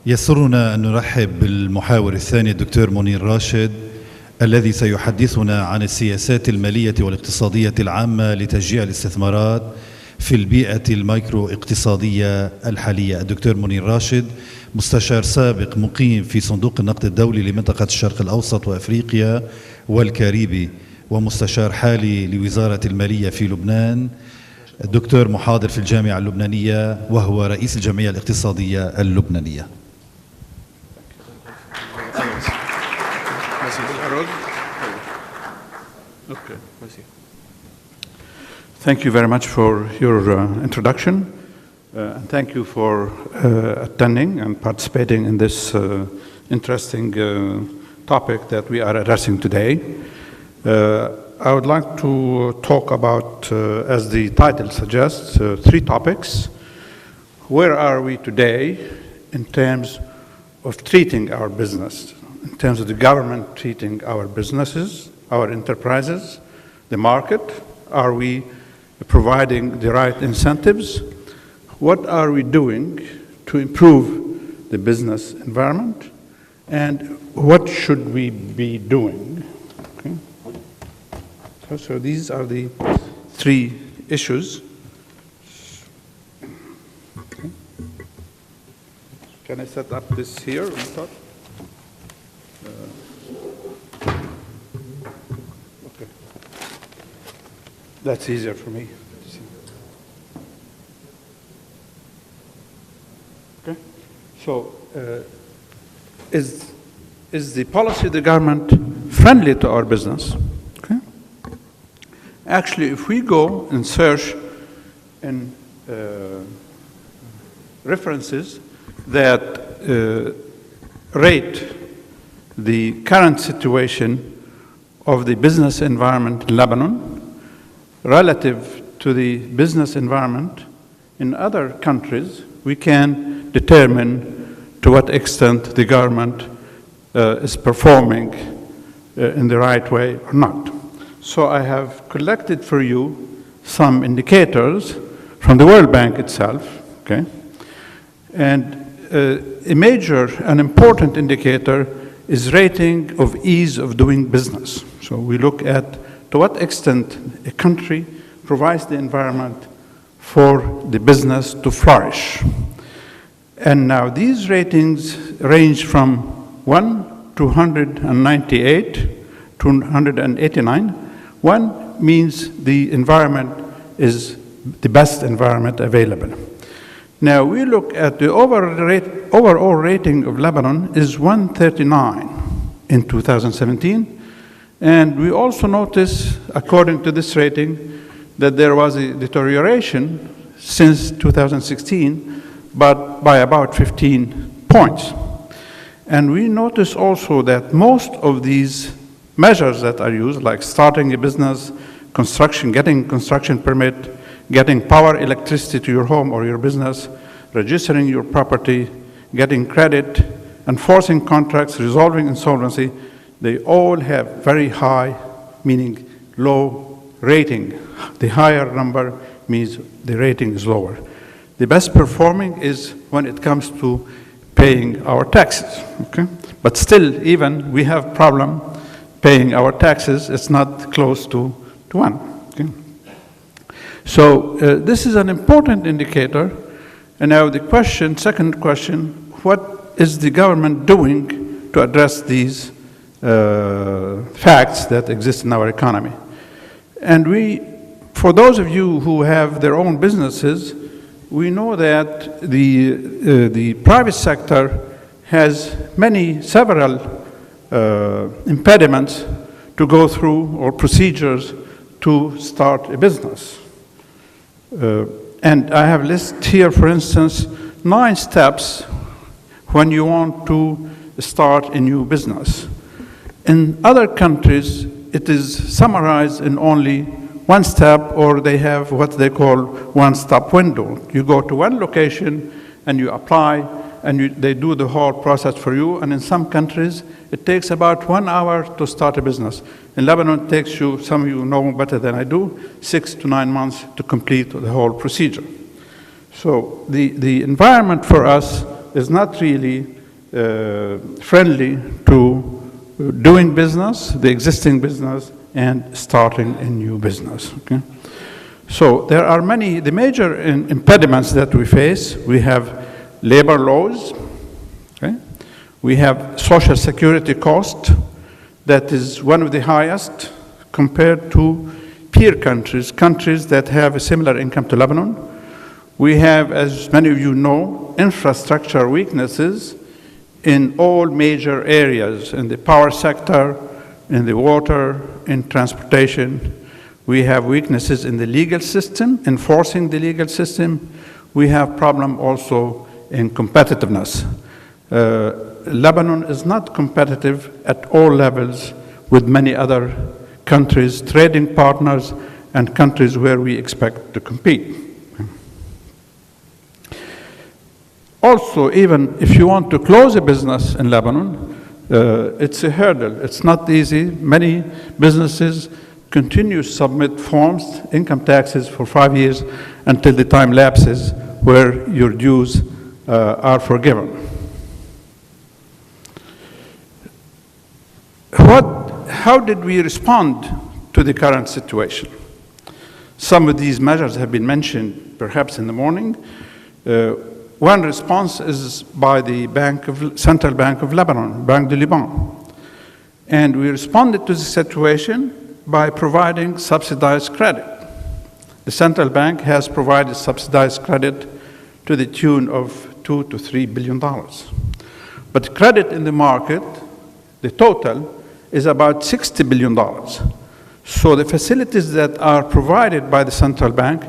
يسرنا أن نرحب بالمحاور الثاني الدكتور منير راشد الذي سيحدثنا عن السياسات المالية والاقتصادية العامة لتشجيع الاستثمارات في البيئة المايكرو اقتصادية الحالية. الدكتور منير راشد مستشار سابق مقيم في صندوق النقد الدولي لمنطقة الشرق الأوسط وأفريقيا والكاريبي، ومستشار حالي لوزارة المالية في لبنان. الدكتور محاضر في الجامعة اللبنانية وهو رئيس الجمعية الاقتصادية اللبنانية. Thank you very much for your introduction, and thank you for attending and participating in this interesting topic that we are addressing today. I would like to talk about, as the title suggests, three topics. Where are we today in terms of treating our business, in terms of the government treating our businesses, our enterprises, the market? Are we providing the right incentives? What are we doing to improve the business environment? And what should we be doing? Okay. So these are the three issues. Okay. Can I set up this here on top? Okay. That's easier for me. Okay. So, is the policy of the government friendly to our business? Okay. Actually, if we go and search in references that rate the current situation of the business environment in Lebanon relative to the business environment in other countries, we can determine to what extent the government is performing in the right way or not. So I have collected for you some indicators from the World Bank itself, okay? And a major and important indicator is rating of ease of doing business. So we look at to what extent a country provides the environment for the business to flourish. And now these ratings range from 1 to 198 to 189. 1 means the environment is the best environment available. Now we look at the overall rating of Lebanon is 139 in 2017. And we also notice, according to this rating, that there was a deterioration since 2016, but by about 15 points. And we notice also that most of these measures that are used, like starting a business, construction, getting construction permit, getting power, electricity to your home or your business, registering your property, getting credit, enforcing contracts, resolving insolvency, they all have very high, meaning low rating. The higher number means the rating is lower. The best performing is when it comes to paying our taxes, okay? But still, even we have problem paying our taxes. It's not close to 1, okay? So this is an important indicator. And now the question, second question, what is the government doing to address these facts that exist in our economy? And for those of you who have their own businesses, we know that the private sector has several impediments to go through or procedures to start a business. And I have listed here, for instance, 9 steps when you want to start a new business. In other countries, it is summarized in only 1 step, or they have what they call one-stop window. You go to one location and you apply, and they do the whole process for you. And in some countries, it takes about 1 hour to start a business. In Lebanon, it takes you, some of you know better than I do, 6 to 9 months to complete the whole procedure. So the environment for us is not really friendly to doing business, the existing business, and starting a new business. Okay? So there are many, the major impediments that we face. We have labor laws, okay? We have social security cost that is one of the highest compared to peer countries, countries that have a similar income to Lebanon. We have, as many of you know, infrastructure weaknesses in all major areas, in the power sector, in the water, in transportation. We have weaknesses in the legal system, enforcing the legal system. We have problem also in competitiveness. Lebanon is not competitive at all levels with many other countries, trading partners, and countries where we expect to compete. Also, even if you want to close a business in Lebanon, it's a hurdle. It's not easy. Many businesses continue to submit forms, income taxes, for 5 years until the time lapses where your dues are forgiven. How did we respond to the current situation? Some of these measures have been mentioned perhaps in the morning. One response is by the Central Bank of Lebanon, Banque de Liban. And we responded to the situation by providing subsidized credit. The central bank has provided subsidized credit to the tune of $2 to $3 billion. But credit in the market, the total, is about $60 billion. So the facilities that are provided by the central bank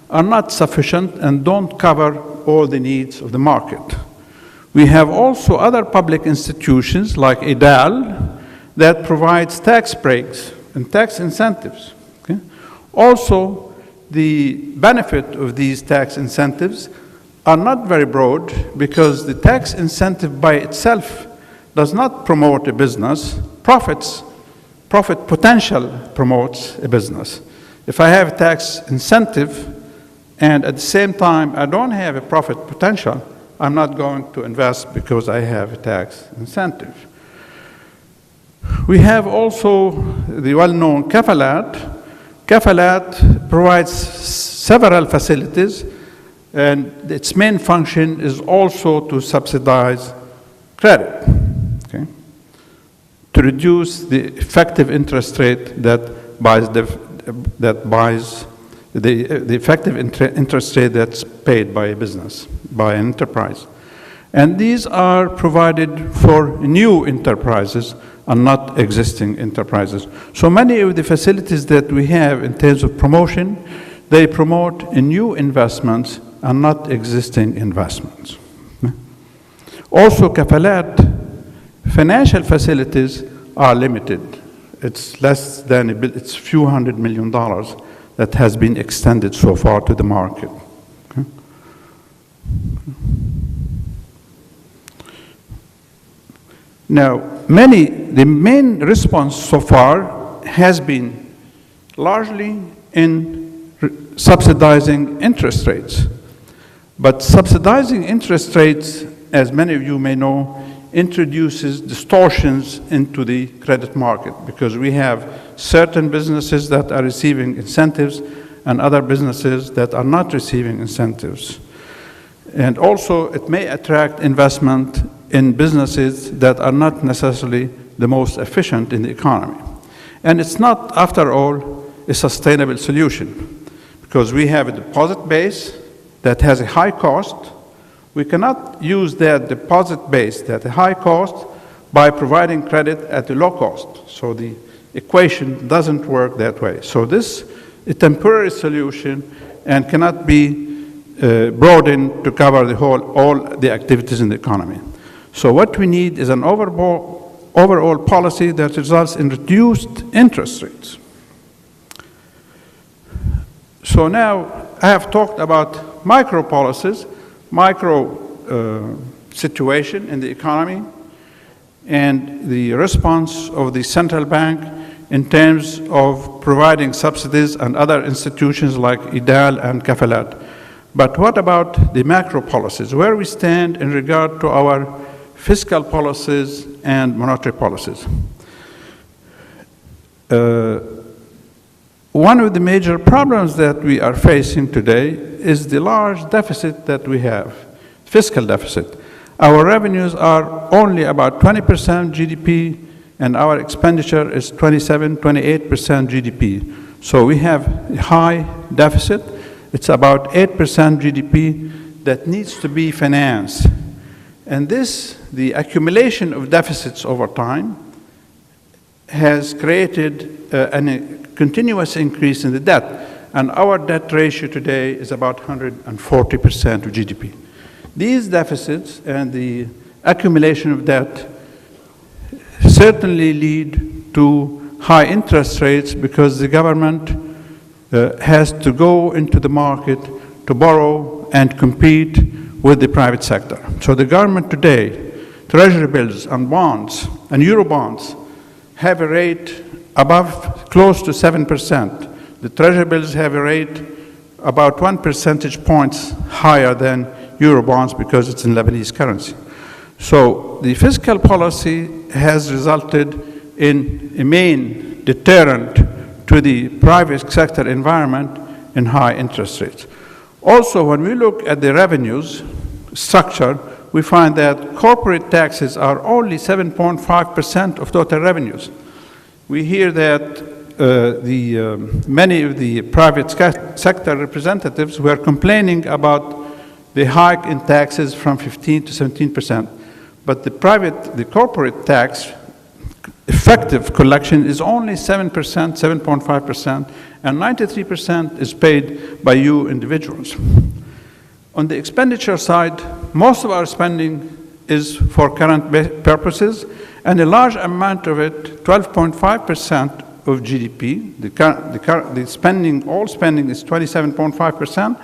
are not sufficient and don't cover all the needs of the market. We have also other public institutions like IDAL that provides tax breaks and tax incentives. Okay? Also, the benefit of these tax incentives are not very broad because the tax incentive by itself does not promote a business. Profit potential promotes a business. If I have a tax incentive and at the same time I don't have a profit potential, I'm not going to invest because I have a tax incentive. We have also the well-known Kafalat. Kafalat provides several facilities, and its main function is also to subsidize credit, okay? To reduce the effective interest rate that buys the effective interest rate that's paid by a business, by an enterprise. And these are provided for new enterprises and not existing enterprises. So many of the facilities that we have in terms of promotion, they promote new investments and not existing investments. Also, Kafalat, financial facilities are limited. It's less than it's a few $100 million that has been extended so far to the market. Okay? Now, the main response so far has been largely in subsidizing interest rates. But subsidizing interest rates, as many of you may know, introduces distortions into the credit market because we have certain businesses that are receiving incentives and other businesses that are not receiving incentives. And also, it may attract investment in businesses that are not necessarily the most efficient in the economy. And it's not, after all, a sustainable solution because we have a deposit base that has a high cost. We cannot use that deposit base at a high cost by providing credit at a low cost. So the equation doesn't work that way. So this is a temporary solution and cannot be broadened to cover all the activities in the economy. So what we need is an overall policy that results in reduced interest rates. So now I have talked about micro policies, micro situation in the economy, and the response of the central bank in terms of providing subsidies and other institutions like IDAL and Kafalat. But what about the macro policies? Where we stand in regard to our fiscal policies and monetary policies? One of the major problems that we are facing today is the large deficit that we have, fiscal deficit. Our revenues are only about 20% GDP, and our expenditure is 27, 28% GDP. So we have a high deficit. It's about 8% GDP that needs to be financed. And this, the accumulation of deficits over time, has created a continuous increase in the debt. And our debt ratio today is about 140% of GDP. These deficits and the accumulation of debt certainly lead to high interest rates because the government has to go into the market to borrow and compete with the private sector. So the government today, treasury bills and bonds and euro bonds have a rate above close to 7%. The treasury bills have a rate about 1 percentage points higher than euro bonds because it's in Lebanese currency. So the fiscal policy has resulted in a main deterrent to the private sector environment in high interest rates. Also, when we look at the revenues structure, we find that corporate taxes are only 7.5% of total revenues. We hear that many of the private sector representatives were complaining about the hike in taxes from 15 to 17%. But the corporate tax effective collection is only 7%, 7.5%, and 93% is paid by you individuals. On the expenditure side, most of our spending is for current purposes, and a large amount of it, 12.5% of GDP, the spending, all spending is 27.5%,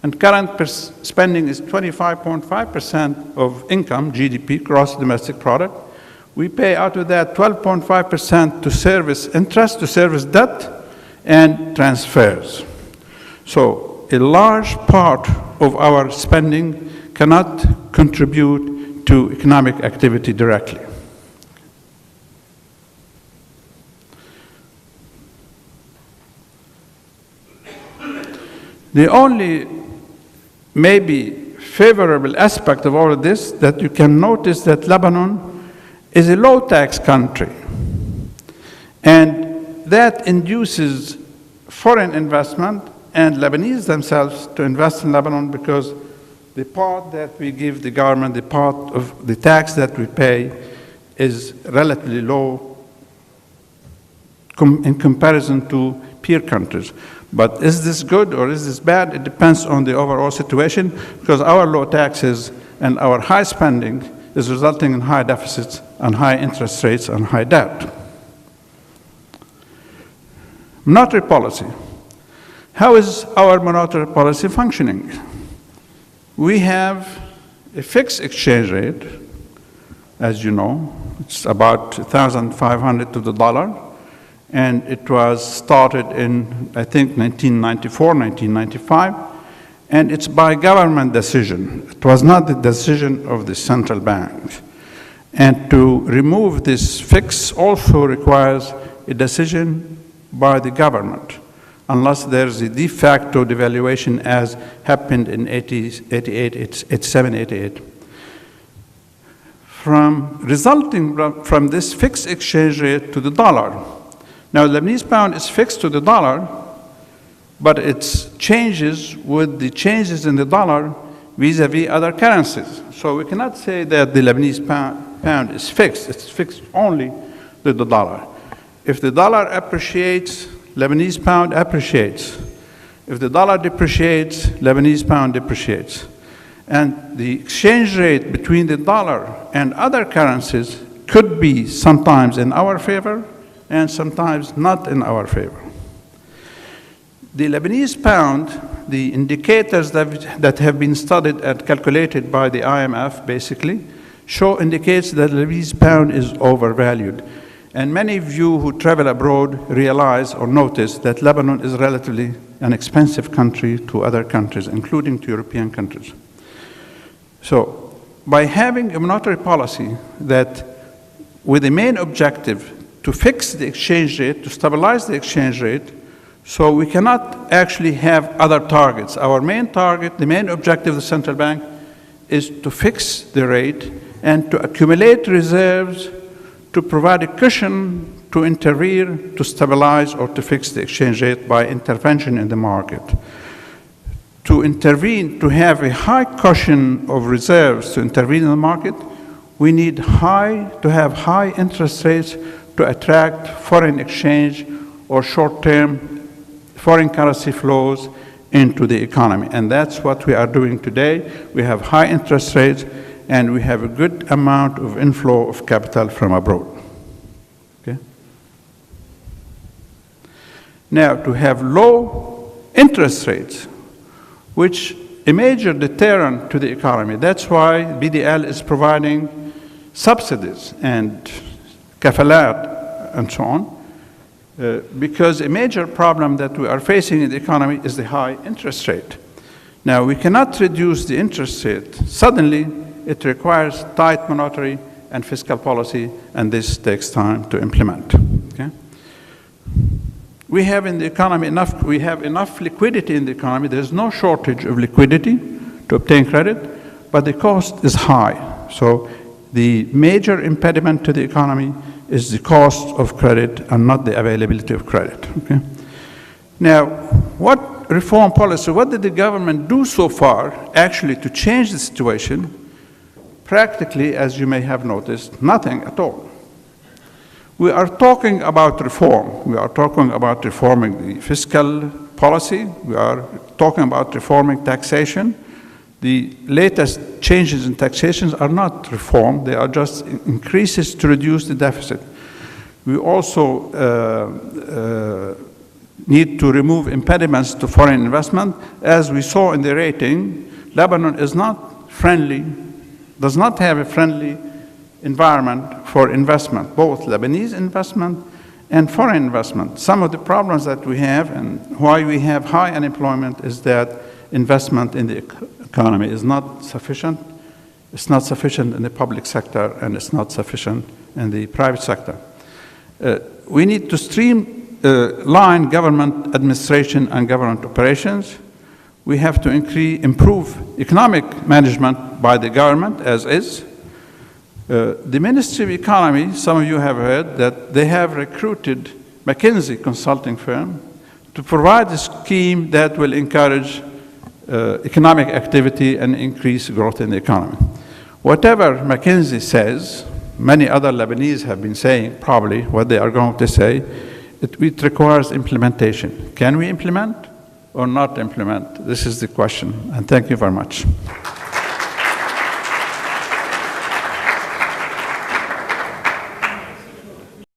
and current spending is 25.5% of income, GDP, gross domestic product. We pay out of that 12.5% to service interest, to service debt, and transfers. So a large part of our spending cannot contribute to economic activity directly. The only maybe favorable aspect of all of this that you can notice that Lebanon is a low-tax country, and that induces foreign investment and Lebanese themselves to invest in Lebanon because the part that we give the government, the part of the tax that we pay is relatively low in comparison to peer countries. But is this good or is this bad? It depends on the overall situation, because our low taxes and our high spending is resulting in high deficits and high interest rates and high debt. Monetary policy. How is our monetary policy functioning? We have a fixed exchange rate, as you know. It's about 1,500 to the dollar. And it was started in, I think, 1994, 1995, and it's by government decision. It was not the decision of the central bank. And to remove this fix also requires a decision by the government, unless there's a de facto devaluation as happened in 87, 88. Resulting from this fixed exchange rate to the dollar. Now, the Lebanese pound is fixed to the dollar, but it changes with the changes in the dollar vis-a-vis other currencies. So we cannot say that the Lebanese pound is fixed. It's fixed only to the dollar. If the dollar appreciates, Lebanese pound appreciates. If the dollar depreciates, Lebanese pound depreciates. And the exchange rate between the dollar and other currencies could be sometimes in our favor and sometimes not in our favor. The Lebanese pound, the indicators that have been studied and calculated by the IMF basically, indicates that the Lebanese pound is overvalued. And many of you who travel abroad realize or notice that Lebanon is relatively an expensive country to other countries, including to European countries. So by having a monetary policy that with the main objective to fix the exchange rate, to stabilize the exchange rate, so we cannot actually have other targets. Our main target, the main objective of the central bank is to fix the rate and to accumulate reserves to provide a cushion to intervene, to stabilize or to fix the exchange rate by intervention in the market. To intervene, to have a high cushion of reserves to intervene in the market, we need to have high interest rates to attract foreign exchange or short-term foreign currency flows into the economy. And that's what we are doing today. We have high interest rates and we have a good amount of inflow of capital from abroad. Okay? Now, to have low interest rates, which a major deterrent to the economy. That's why BDL is providing subsidies and kafalat and so on, because a major problem that we are facing in the economy is the high interest rate. Now, we cannot reduce the interest rate suddenly. It requires tight monetary and fiscal policy, and this takes time to implement. Okay? We have in the economy enough liquidity in the economy. There's no shortage of liquidity to obtain credit, but the cost is high. So the major impediment to the economy is the cost of credit and not the availability of credit. Okay? Now, what reform policy, what did the government do so far actually to change the situation? Practically, as you may have noticed, nothing at all. We are talking about reform. We are talking about reforming the fiscal policy. We are talking about reforming taxation. The latest changes in taxation are not reform. They are just increases to reduce the deficit. We also need to remove impediments to foreign investment. As we saw in the rating, Lebanon is not friendly, does not have a friendly environment for investment, both Lebanese investment and foreign investment. Some of the problems that we have and why we have high unemployment is that investment in the economy is not sufficient. It's not sufficient in the public sector and it's not sufficient in the private sector. We need to streamline government administration and government operations. We have to improve economic management by the government as is. The Ministry of Economy, some of you have heard that they have recruited McKinsey consulting firm to provide a scheme that will encourage economic activity and increase growth in the economy. Whatever McKinsey says, many other Lebanese have been saying probably what they are going to say, it requires implementation. Can we implement or not implement? This is the question, and thank you very much.